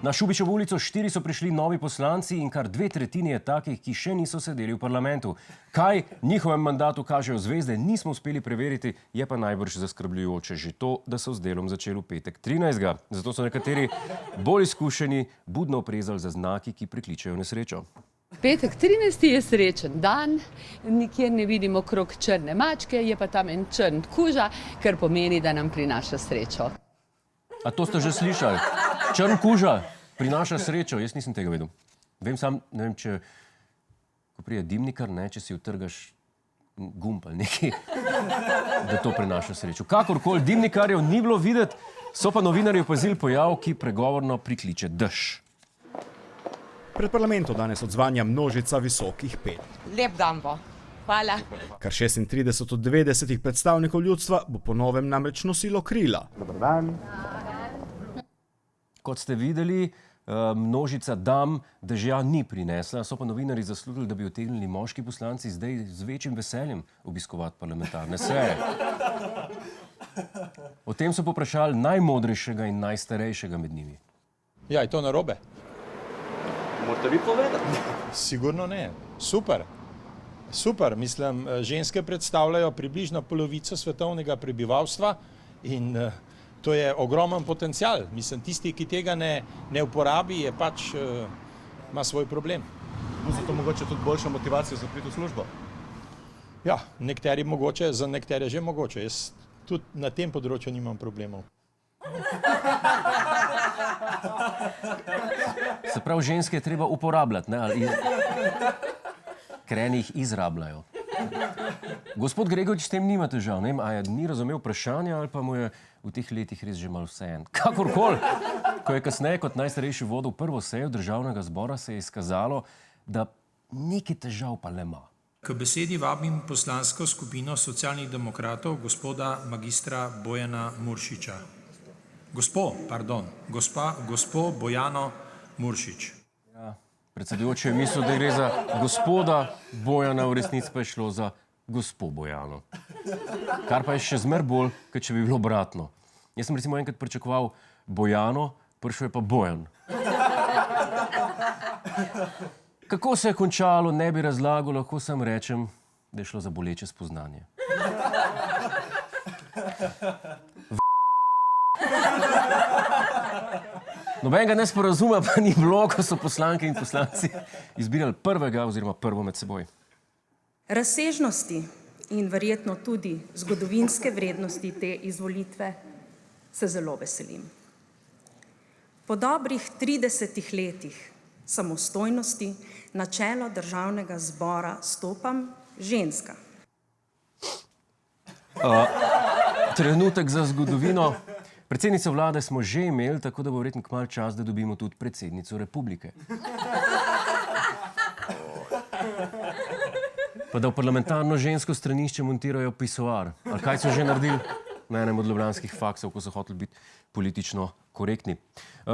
Na Šubičevo ulico 4 so prišli novi poslanci in kar 2/3 je takih, ki še niso sedeli v parlamentu. Kaj njihovem mandatu kažejo zvezde, nismo uspeli preveriti, je pa najbrž zaskrbljujoče že to, da so z delom začeli v petek 13. Zato so nekateri bolj izkušeni budno oprezali za znaki, ki prikličejo nesrečo. Petek 13. je srečen dan, nikjer ne vidimo okrog črne mačke, je pa tam en črn kuža, kar pomeni, da nam prinaša srečo. A to ste že slišali? Črn kuža prinaša srečo, jaz nisem tega vedel. Vem sam, ne vem, če ko prije dimnikar, ne, če si utrgaš gumb ali nekaj, da to prinaša srečo. Kakorkoli, dimnikarjev ni bilo videti, so pa novinarji opazili pojav, ki pregovorno prikliče dež. Pred parlamentom danes odzvanja množica visokih pel. Lep dan bo. Hvala. Kar 36 od 90 predstavnikov ljudstva bo po novem namreč nosilo krila. Dobar dan. Kot ste videli, množica dam dežja ni prinesla, so pa novinarji zaslužili, da bi utegnili moški poslanci zdaj z večjim veseljem obiskovati parlamentarne seje. O tem so poprašali najmodrejšega in najstarejšega med njimi. Ja, je to narobe? Morate vi povedati? Sigurno ne. Super. Super. Mislim, ženske predstavljajo približno polovico svetovnega prebivalstva in to je ogromen potencial. Mislim, tisti, ki tega ne uporabi, je pač ima svoj problem. Zato mogoče tudi boljša motivacija za priti v službo? Ja, nekateri mogoče, za nekatere že mogoče. Jaz tudi na tem področju nimam problemov. Se pravi, ženske je treba uporabljati, ne? Ali ker eni jih izrabljajo. Gospod Gregorič s tem nima težav, ne vem, a je ni razumel vprašanja ali pa mu je v teh letih res že malo vseeno. Kakorkoli, ko je kasneje kot najstarejši vodil prvo sejo državnega zbora, se je izkazalo, da nekaj težav pa le ima. K besedi vabim poslansko skupino Socialnih demokratov, gospoda magistra Bojana Muršiča. Gospo Bojano Muršič. Ja, predsedujoči je mislil, da gre za gospoda Bojana, v resnici pa je šlo za gospo Bojano. Kar pa je še zmer bolj, kot če bi bilo obratno. Jaz sem recimo enkrat pričakoval Bojano, prišel je pa Bojan. Kako se je končalo, ne bi razlagal, lahko samo rečem, da je šlo za boleče spoznanje. Nobenega nesporazuma pa ni bilo, ko so poslanke in poslanci izbirali prvega oziroma prvo med seboj. Razsežnosti in verjetno tudi zgodovinske vrednosti te izvolitve se zelo veselim. Po dobrih 30 letih samostojnosti na čelo državnega zbora stopam ženska. Trenutek za zgodovino. Predsednico vlade smo že imeli, tako da bo verjetno kmalu čas, da dobimo tudi predsednico republike. Pa da v parlamentarno žensko stranišče montirajo pisoar. Ali kaj so že naredili na enem od ljubljanskih faksov, ko so hoteli biti politično korektni.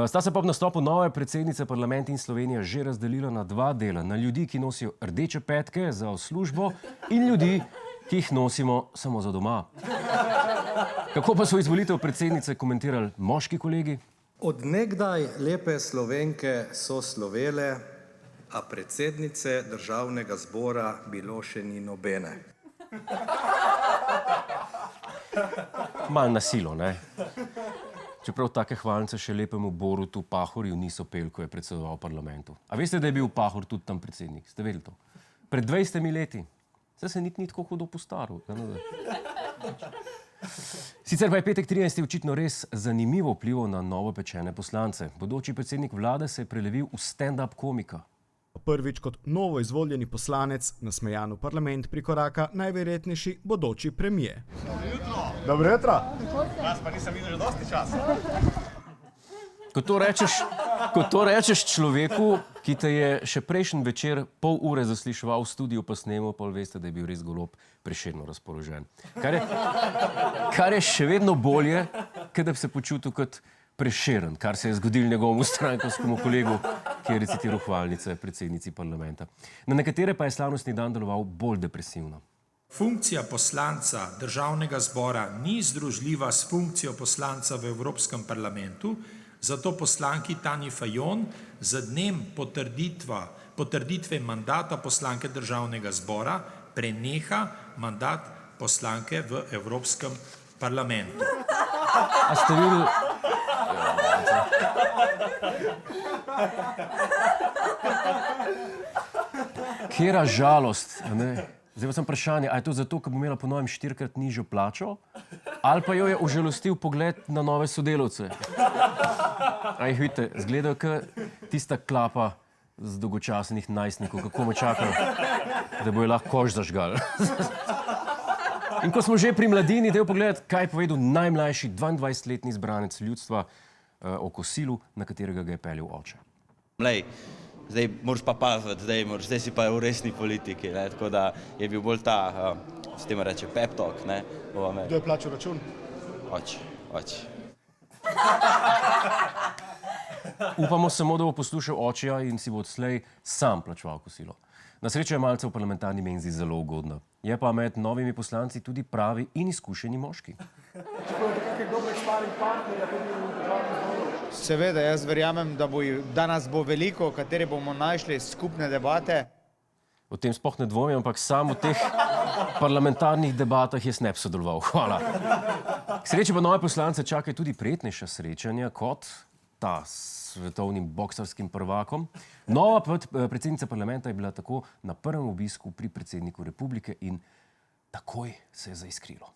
Sta se pa ob nastopu nove predsednice parlament in Slovenija že razdelila na dva dela. Na ljudi, ki nosijo rdeče petke za službo in ljudi, ki jih nosimo samo za doma. Kako pa so izvolitev predsednice komentirali moški kolegi? Od nekdaj lepe Slovenke so slovele, a predsednice državnega zbora bilo še ni nobene. Mal na silo, ne? Čeprav take hvalnice še lepemu Borutu Pahorju niso pel, ko je predsedoval parlamentu. A veste, da je bil Pahor tudi tam predsednik? Ste vedeli to? Pred 20 leti. Zdaj se ni tako hudo postaral. Sicer pa je petek 13. očitno res zanimivo vplival na novopečene poslance. Bodoči predsednik vlade se je prelevil v stand-up komika. Prvič kot novo izvoljeni poslanec nasmejan v parlament prikoraka najverjetnejši bodoči premier. Dobro jutro. Vas pa nisem videl že dosti časa. Ko to rečeš človeku, ki te je še prejšnji večer pol ure zasliševal v studiu, pa snemal, pol veste, da je bil res Golob Prešerno razpoložen. Kar je še vedno bolje, kot da bi se počutil kot Prešeren, kar se je zgodilo njegovemu strankarskemu kolegu, ki je recitiral hvalnice predsednici parlamenta. Na nekatere pa je slavnostni dan deloval bolj depresivno. Funkcija poslanca državnega zbora ni združljiva s funkcijo poslanca v Evropskem parlamentu, Zato poslanki Tanji Fajon za dnem potrditve mandata poslanke Državnega zbora preneha mandat poslanke v Evropskem parlamentu. A ste videli? Kera žalost, a ne? Zdaj pa sem vprašanje, a je to zato, ker bo imela po novem 4-krat nižjo plačo, ali pa jo je užalostil pogled na nove sodelavce? A jih vidite, zgledajo kot tista klapa z dolgočasnih najstnikov, kako me čakajo, da bojo lahko kož zažgali. In ko smo že pri mladini, dajmo pogledati, kaj je povedal najmlajši 22-letni izbranec ljudstva o kosilu, na katerega ga je peljal oče. Mlej, zdaj moraš pa paziti, zdaj si pa v resni politiki, ne, tako da je bil bolj ta, s tem reče, pep talk, ne. Kdo je plačal račun? Oče. Upamo samo, da bo poslušal očija in si bo odslej sam plačeval kosilo. Na srečo je malce v parlamentarni menzi zelo ugodna. Je pa med novimi poslanci tudi pravi in izkušeni moški. Seveda, jaz verjamem, da nas bo veliko, kateri bomo našli skupne debate. O tem sploh ne dvomim, ampak sam v teh parlamentarnih debatah jaz ne bi sodeloval. Hvala. K sreči pa nove poslance čakajo tudi prijetnejša srečanja kot ta s svetovnim boksarskim prvakom. Nova predsednica parlamenta je bila tako na prvem obisku pri predsedniku republike in takoj se je zaiskrilo.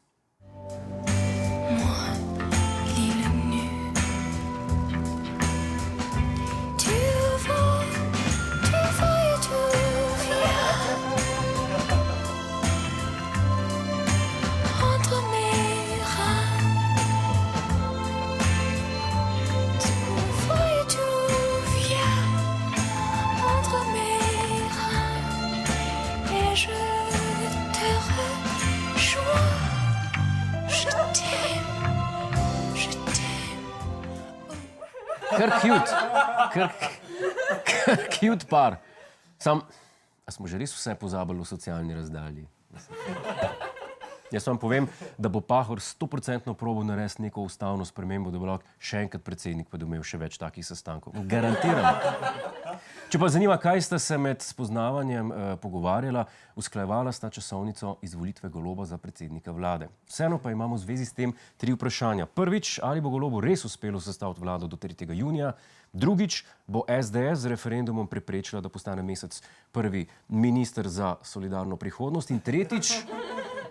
Kar cute par. A smo že res vse pozabili v socialni razdalji? Jaz vam povem, da bo Pahor 100% probal narediti neko ustavno spremembo, da bo lahko še enkrat predsednik, pa da bo imel še več takih sestankov. Garantiram. Če pa zanima, kaj sta se med spoznavanjem pogovarjala, usklajevala sta časovnico izvolitve Goloba za predsednika vlade. Vseeno pa imamo v zvezi s tem 3 vprašanja. Prvič, ali bo Golobu res uspelo sestaviti vlado do 3. junija? Drugič, bo SDS z referendumom preprečila, da postane Mesec prvi minister za solidarno prihodnost? In tretjič,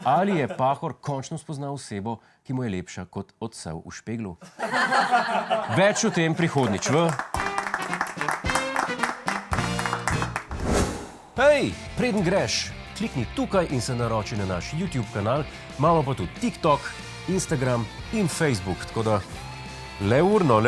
ali je Pahor končno spoznal osebo, ki mu je lepša kot odsev v špeglu? Več o tem prihodnjič v... Hej, preden greš, klikni tukaj in se naroči na naš YouTube kanal. Imamo pa tudi TikTok, Instagram in Facebook, tako da le urno.